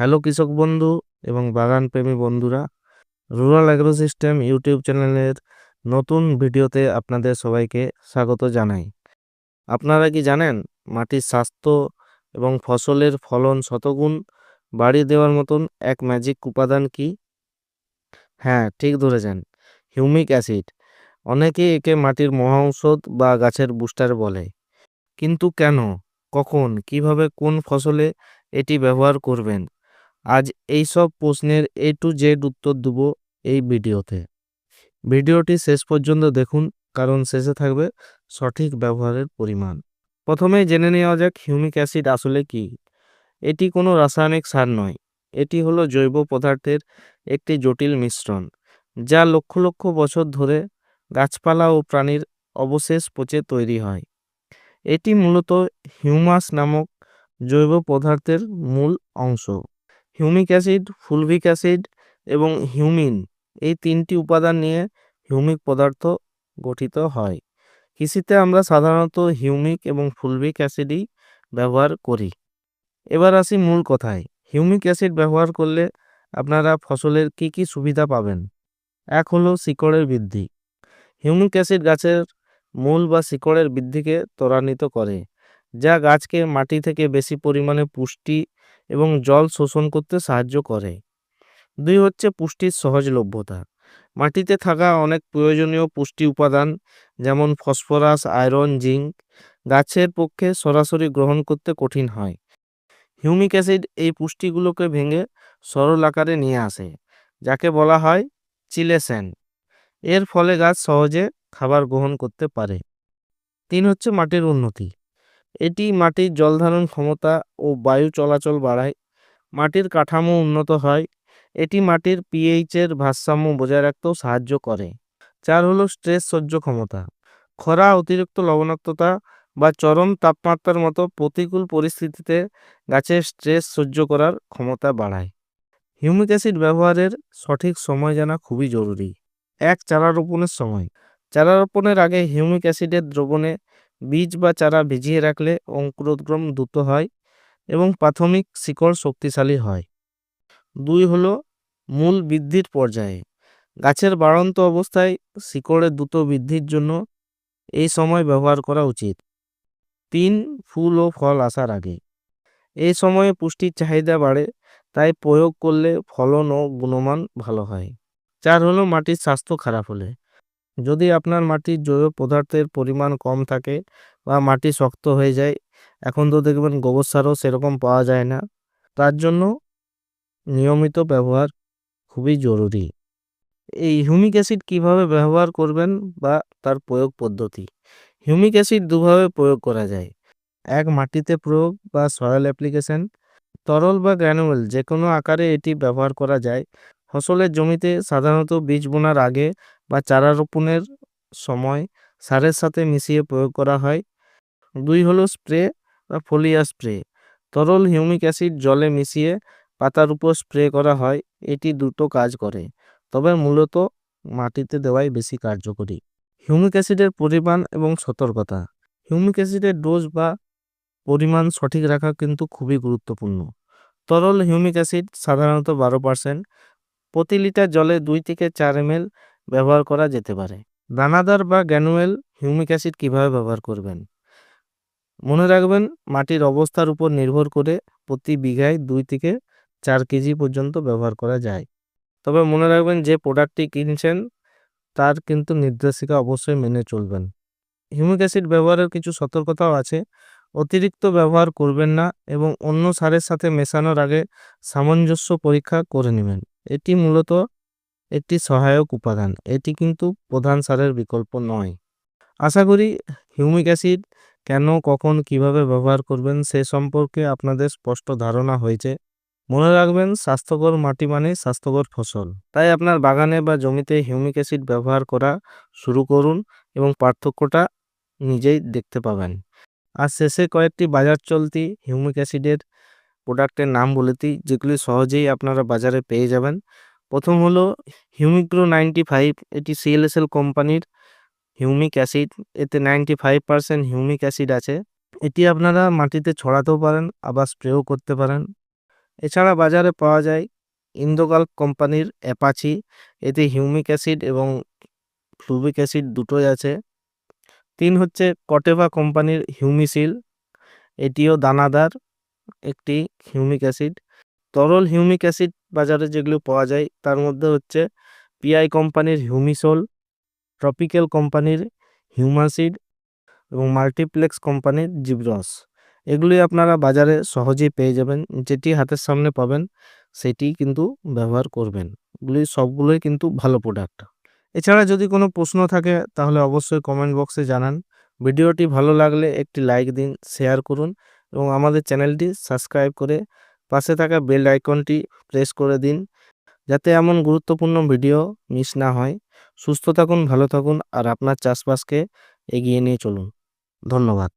Hello কৃষক বন্ধু এবং বাগান প্রেমী বন্ধুরা, রুরাল অ্যাগ্রো সিস্টেম ইউটিউব চ্যানেলের নতুন ভিডিওতে আপনাদের সবাইকে স্বাগত জানাই। আপনারা কি জানেন মাটির স্বাস্থ্য এবং ফসলের ফলন শতগুণ বাড়িয়ে দেওয়ার মতন এক ম্যাজিক উপাদান কি? হ্যাঁ, ঠিক ধরেছেন, হিউমিক অ্যাসিড। অনেকেই একে মাটির মহাঔষধ বা গাছের বুস্টার বলে। কিন্তু কেন, কখন, কিভাবে, কোন ফসলে এটি ব্যবহার করবেন, আজ এই সব প্রশ্নের A to Z উত্তর দেব এই ভিডিওতে। ভিডিওটি শেষ পর্যন্ত দেখুন, কারণ শেষে থাকবে সঠিক ব্যবহারের পরিমাণ। প্রথমেই জেনে নেওয়া যাক হিউমিক অ্যাসিড আসলে কি। এটি কোনো রাসায়নিক সার নয়, এটি হলো জৈব পদার্থের একটি জটিল মিশ্রণ, যা লক্ষ লক্ষ বছর ধরে গাছপালা ও প্রাণীর অবশেষ পচে তৈরি হয়। এটি মূলত হিউমাস নামক জৈব পদার্থের মূল অংশ। হিউমিক অ্যাসিড, ফুলভিক অ্যাসিড এবং হিউমিন, এই তিনটি উপাদান নিয়ে হিউমিক পদার্থ গঠিত হয়। কৃষিতে আমরা সাধারণত হিউমিক এবং ফুলভিক অ্যাসিডই ব্যবহার করি। এবার আসি মূল কথায়। হিউমিক অ্যাসিড ব্যবহার করলে আপনারা ফসলের কি কি সুবিধা পাবেন। এক হলো শিকড়ের বৃদ্ধি। হিউমিক অ্যাসিড গাছের মূল বা শিকড়ের বৃদ্ধিকে ত্বরান্বিত করে, যা গাছকে মাটি থেকে বেশি পরিমাণে পুষ্টি এবং জল শোষণ করতে সাহায্য করে। দুই হচ্ছে পুষ্টির সহজলভ্যতা। মাটিতে থাকা অনেক প্রয়োজনীয় পুষ্টি উপাদান, যেমন ফসফরাস, আয়রন, জিঙ্ক, গাছের পক্ষে সরাসরি গ্রহণ করতে কঠিন হয়। হিউমিক অ্যাসিড এই পুষ্টিগুলোকে ভেঙে সরল আকারে নিয়ে আসে, যাকে বলা হয় চিলেশন। এর ফলে গাছ সহজে খাবার গ্রহণ করতে পারে। তিন হচ্ছে মাটির উন্নতি। এটি মাটির জলধারণ ক্ষমতা ও বায়ু চলাচল বাড়ায়। মাটির কাঠামো উন্নত হয়। এটি মাটির পিএইচ এর ভারসাম্য বজায় রাখতেও সাহায্য করে। চার হলো স্ট্রেস সহ্য ক্ষমতা। খরা, অতিরিক্ত লবণাক্ততা বা চরম তাপমাত্রার মতো প্রতিকূল পরিস্থিতিতে গাছের স্ট্রেস সহ্য করার ক্ষমতা বাড়ায়। হিউমিক অ্যাসিড ব্যবহারের সঠিক সময় জানা খুবই জরুরি। এক, চারা রোপণের সময়। চারা রোপণের আগে হিউমিক অ্যাসিডের দ্রবণে বীজ বা চারা ভিজিয়ে রাখলে অঙ্কুরোদ্গম দ্রুত হয় এবং প্রাথমিক শিকড় শক্তিশালী হয়। দুই হলো মূল বৃদ্ধির পর্যায়ে। গাছের বাড়ন্ত অবস্থায় শিকড়ের দ্রুত বৃদ্ধির জন্য এই সময় ব্যবহার করা উচিত। তিন, ফুল ও ফল আসার আগে। এই সময়ে পুষ্টির চাহিদা বাড়ে, তাই প্রয়োগ করলে ফলন ও গুণমান ভালো হয়। চার হলো মাটির স্বাস্থ্য খারাপ হলে। যদি আপনার মাটির জৈব পদার্থের পরিমাণ কম থাকে বা মাটি শক্ত হয়ে যায়, এখন তো দেখবেন গোবর সারও সেরকম পাওয়া যায় না, তার জন্য নিয়মিত ব্যবহার খুবই জরুরি। এই হিউমিক অ্যাসিড কিভাবে ব্যবহার করবেন বা তার প্রয়োগ পদ্ধতি। হিউমিক অ্যাসিড দুভাবে প্রয়োগ করা যায়। এক, মাটিতে প্রয়োগ বা সয়েল অ্যাপ্লিকেশন। তরল বা গ্র্যানুয়েল যে কোনো আকারে এটি ব্যবহার করা যায়। ফসলের জমিতে সাধারণত বীজ বোনার আগে বা চারা রোপণের সময় সারের সাথে মিশিয়ে প্রয়োগ করা হয়। দুই হলো স্প্রে বা ফোলিয়ার স্প্রে। তরল হিউমিক অ্যাসিড জলে মিশিয়ে পাতার উপর স্প্রে করা হয়। এটি দ্রুত কাজ করে, তবে মূলত মাটিতে দেওয়াই বেশি কার্যকরী। হিউমিক অ্যাসিডের পরিমাণ এবং সতর্কতা। হিউমিক অ্যাসিডের ডোজ বা পরিমাণ সঠিক রাখা কিন্তু খুবই গুরুত্বপূর্ণ। তরল হিউমিক অ্যাসিড সাধারণত 12% প্রতি লিটার জলে 2 থেকে 4 ml ব্যবহার করা যেতে পারে। দানাদার বা গ্র্যানুয়েল হিউমিক অ্যাসিড কিভাবে ব্যবহার করবেন। মনে রাখবেন, মাটির অবস্থার উপর নির্ভর করে প্রতি বিঘায় 2 থেকে 4 কেজি পর্যন্ত ব্যবহার করা যায়। তবে মনে রাখবেন, যে প্রোডাক্টটি কিনছেন তার কিন্তু নির্দেশিকা অবশ্যই মেনে চলবেন। হিউমিক অ্যাসিড ব্যবহারের কিছু সতর্কতাও আছে। অতিরিক্ত ব্যবহার করবেন না এবং অন্য সারের সাথে মেশানোর আগে সামঞ্জস্য পরীক্ষা করে নেবেন। এটি মূলত একটি সহায়ক উপাদান, এটি কিন্তু প্রধান সারের বিকল্প নয়। আশা করি হিউমিক অ্যাসিড কেন, কখন, কিভাবে ব্যবহার করবেন সে সম্পর্কে আপনাদের স্পষ্ট ধারণা হয়েছে। মনে রাখবেন, স্বাস্থ্যকর মাটি মানে স্বাস্থ্যকর ফসল। তাই আপনার বাগানে বা জমিতে হিউমিক অ্যাসিড ব্যবহার করা শুরু করুন এবং পার্থক্যটা নিজেই দেখতে পাবেন। আর শেষে কয়েকটি বাজার চলতি হিউমিক অ্যাসিডের প্রোডাক্টের নাম বলে দিই, যেগুলি সহজেই আপনারা বাজারে পেয়ে যাবেন। প্রথম হলো হিউমিগ্রো 95। এটি সিএলএসএল কোম্পানির হিউমিক অ্যাসিড। এতে 95% হিউমিক অ্যাসিড আছে। এটি আপনারা মাটিতে ছড়াতেও পারেন, আবার স্প্রেও করতে পারেন। এছাড়া বাজারে পাওয়া যায় ইন্দোকাল কোম্পানির অ্যাপাচি, এতে হিউমিক অ্যাসিড এবং ফ্লুভিক অ্যাসিড দুটোই আছে। 3 হচ্ছে কটেভা কোম্পানির হিউমিসিল, এটিও দানাদার একটি হিউমিক অ্যাসিড। তরল হিউমিক অ্যাসিড বাজারে যেগুলো পাওয়া যায় তার মধ্যে হচ্ছে পিআই কোম্পানির হিউমিসল, ট্রপিক্যাল কোম্পানির হিউমাসিড এবং মাল্টিপ্লেক্স কোম্পানির জিব্রস। এগুলি আপনারা বাজারে সহজেই পেয়ে যাবেন, যেটি হাতের সামনে পাবেন সেটিই কিন্তু ব্যবহার করবেন। এগুলি সবগুলোই কিন্তু ভালো প্রোডাক্ট। এছাড়া যদি কোনো প্রশ্ন থাকে তাহলে অবশ্যই কমেন্ট বক্সে জানান। ভিডিওটি ভালো লাগলে একটি লাইক দিন, শেয়ার করুন এবং আমাদের চ্যানেলটি সাবস্ক্রাইব করে পাশে থাকা বেল আইকনটি প্রেস করে দিন, যাতে এমন গুরুত্বপূর্ণ ভিডিও মিস না হয়। সুস্থ থাকুন, ভালো থাকুন আর আপনার চাষবাসকে এগিয়ে নিয়ে চলুন। ধন্যবাদ।